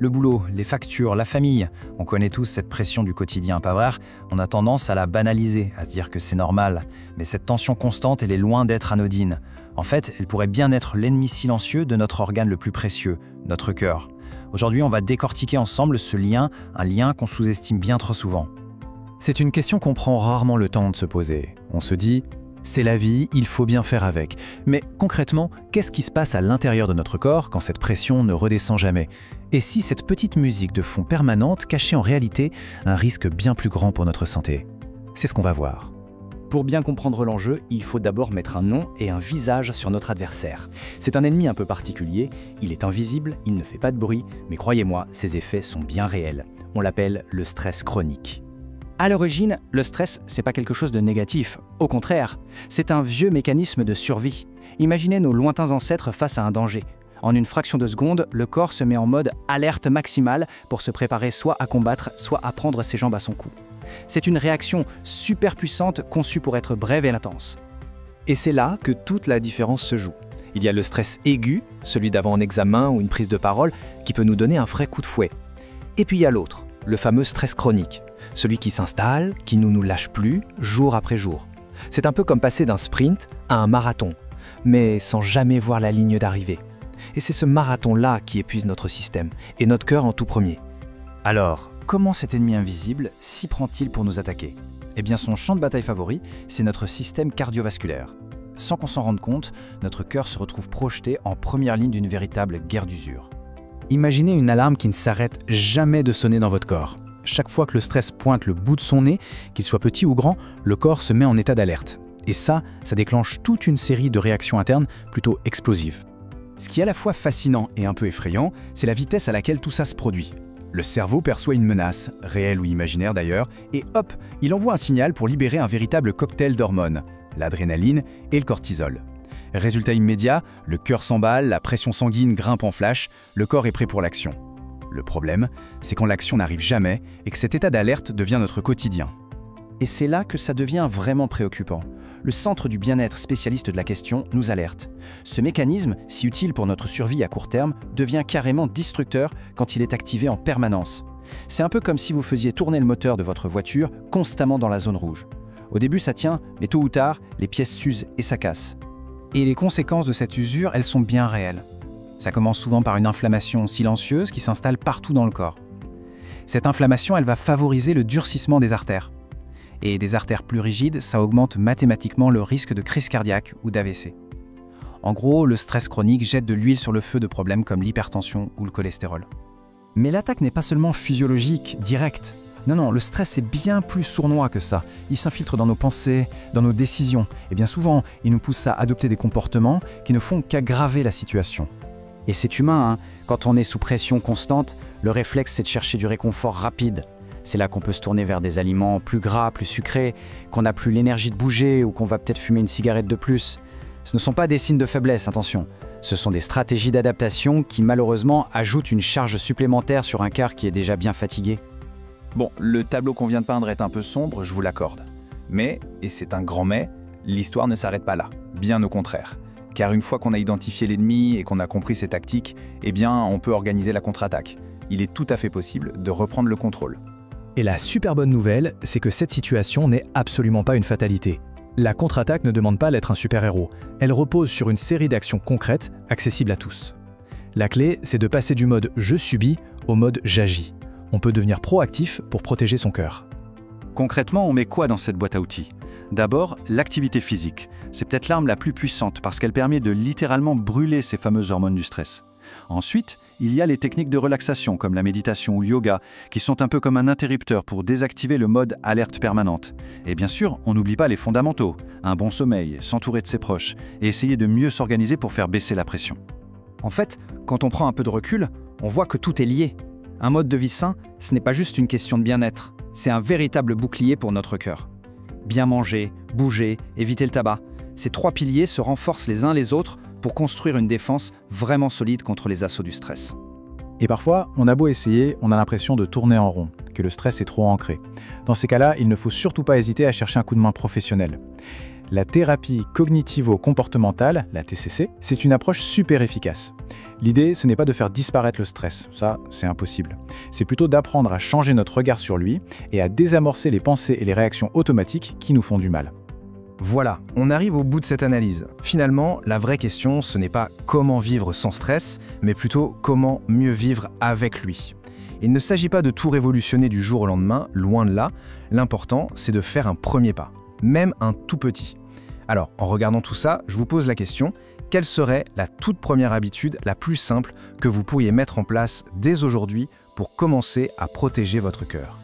Le boulot, les factures, la famille, on connaît tous cette pression du quotidien, pas vrai? On a tendance à la banaliser, à se dire que c'est normal. Mais cette tension constante, elle est loin d'être anodine. En fait, elle pourrait bien être l'ennemi silencieux de notre organe le plus précieux, notre cœur. Aujourd'hui, on va décortiquer ensemble ce lien, un lien qu'on sous-estime bien trop souvent. C'est une question qu'on prend rarement le temps de se poser. On se dit « c'est la vie, il faut bien faire avec ». Mais concrètement, qu'est-ce qui se passe à l'intérieur de notre corps quand cette pression ne redescend jamais? Et si cette petite musique de fond permanente cachait en réalité un risque bien plus grand pour notre santé? C'est ce qu'on va voir. Pour bien comprendre l'enjeu, il faut d'abord mettre un nom et un visage sur notre adversaire. C'est un ennemi un peu particulier, il est invisible, il ne fait pas de bruit, mais croyez-moi, ses effets sont bien réels. On l'appelle le stress chronique. À l'origine, le stress, c'est pas quelque chose de négatif. Au contraire, c'est un vieux mécanisme de survie. Imaginez nos lointains ancêtres face à un danger. En une fraction de seconde, le corps se met en mode alerte maximale pour se préparer soit à combattre, soit à prendre ses jambes à son cou. C'est une réaction super puissante conçue pour être brève et intense. Et c'est là que toute la différence se joue. Il y a le stress aigu, celui d'avant un examen ou une prise de parole, qui peut nous donner un vrai coup de fouet. Et puis il y a l'autre, le fameux stress chronique, celui qui s'installe, qui ne nous lâche plus, jour après jour. C'est un peu comme passer d'un sprint à un marathon, mais sans jamais voir la ligne d'arrivée. Et c'est ce marathon-là qui épuise notre système, et notre cœur en tout premier. Alors, comment cet ennemi invisible s'y prend-il pour nous attaquer? Eh bien, son champ de bataille favori, c'est notre système cardiovasculaire. Sans qu'on s'en rende compte, notre cœur se retrouve projeté en première ligne d'une véritable guerre d'usure. Imaginez une alarme qui ne s'arrête jamais de sonner dans votre corps. Chaque fois que le stress pointe le bout de son nez, qu'il soit petit ou grand, le corps se met en état d'alerte. Et ça déclenche toute une série de réactions internes plutôt explosives. Ce qui est à la fois fascinant et un peu effrayant, c'est la vitesse à laquelle tout ça se produit. Le cerveau perçoit une menace, réelle ou imaginaire d'ailleurs, et hop, il envoie un signal pour libérer un véritable cocktail d'hormones, l'adrénaline et le cortisol. Résultat immédiat, le cœur s'emballe, la pression sanguine grimpe en flash, le corps est prêt pour l'action. Le problème, c'est quand l'action n'arrive jamais et que cet état d'alerte devient notre quotidien. Et c'est là que ça devient vraiment préoccupant. Le Centre du bien-être spécialiste de la question nous alerte. Ce mécanisme, si utile pour notre survie à court terme, devient carrément destructeur quand il est activé en permanence. C'est un peu comme si vous faisiez tourner le moteur de votre voiture constamment dans la zone rouge. Au début ça tient, mais tôt ou tard, les pièces s'usent et ça casse. Et les conséquences de cette usure, elles sont bien réelles. Ça commence souvent par une inflammation silencieuse qui s'installe partout dans le corps. Cette inflammation, elle va favoriser le durcissement des artères. Et des artères plus rigides, ça augmente mathématiquement le risque de crise cardiaque ou d'AVC. En gros, le stress chronique jette de l'huile sur le feu de problèmes comme l'hypertension ou le cholestérol. Mais l'attaque n'est pas seulement physiologique, directe. Non, le stress est bien plus sournois que ça. Il s'infiltre dans nos pensées, dans nos décisions. Et bien souvent, il nous pousse à adopter des comportements qui ne font qu'aggraver la situation. Et c'est humain, hein. Quand on est sous pression constante, le réflexe c'est de chercher du réconfort rapide. C'est là qu'on peut se tourner vers des aliments plus gras, plus sucrés, qu'on n'a plus l'énergie de bouger ou qu'on va peut-être fumer une cigarette de plus. Ce ne sont pas des signes de faiblesse, attention. Ce sont des stratégies d'adaptation qui malheureusement ajoutent une charge supplémentaire sur un cœur qui est déjà bien fatigué. Bon, le tableau qu'on vient de peindre est un peu sombre, je vous l'accorde. Mais, et c'est un grand mais, l'histoire ne s'arrête pas là, bien au contraire. Car une fois qu'on a identifié l'ennemi et qu'on a compris ses tactiques, eh bien, on peut organiser la contre-attaque. Il est tout à fait possible de reprendre le contrôle. Et la super bonne nouvelle, c'est que cette situation n'est absolument pas une fatalité. La contre-attaque ne demande pas d'être un super-héros. Elle repose sur une série d'actions concrètes, accessibles à tous. La clé, c'est de passer du mode « je subis » au mode « j'agis ». On peut devenir proactif pour protéger son cœur. Concrètement, on met quoi dans cette boîte à outils? D'abord, l'activité physique. C'est peut-être l'arme la plus puissante parce qu'elle permet de littéralement brûler ces fameuses hormones du stress. Ensuite, il y a les techniques de relaxation comme la méditation ou le yoga qui sont un peu comme un interrupteur pour désactiver le mode alerte permanente. Et bien sûr, on n'oublie pas les fondamentaux, un bon sommeil, s'entourer de ses proches et essayer de mieux s'organiser pour faire baisser la pression. En fait, quand on prend un peu de recul, on voit que tout est lié. Un mode de vie sain, ce n'est pas juste une question de bien-être, c'est un véritable bouclier pour notre cœur. Bien manger, bouger, éviter le tabac, ces trois piliers se renforcent les uns les autres pour construire une défense vraiment solide contre les assauts du stress. Et parfois, on a beau essayer, on a l'impression de tourner en rond, que le stress est trop ancré. Dans ces cas-là, il ne faut surtout pas hésiter à chercher un coup de main professionnel. La thérapie cognitivo-comportementale, la TCC, c'est une approche super efficace. L'idée, ce n'est pas de faire disparaître le stress, ça, c'est impossible. C'est plutôt d'apprendre à changer notre regard sur lui et à désamorcer les pensées et les réactions automatiques qui nous font du mal. Voilà, on arrive au bout de cette analyse. Finalement, la vraie question, ce n'est pas comment vivre sans stress, mais plutôt comment mieux vivre avec lui. Il ne s'agit pas de tout révolutionner du jour au lendemain, loin de là. L'important, c'est de faire un premier pas, même un tout petit. Alors, en regardant tout ça, je vous pose la question, quelle serait la toute première habitude, la plus simple, que vous pourriez mettre en place dès aujourd'hui pour commencer à protéger votre cœur ?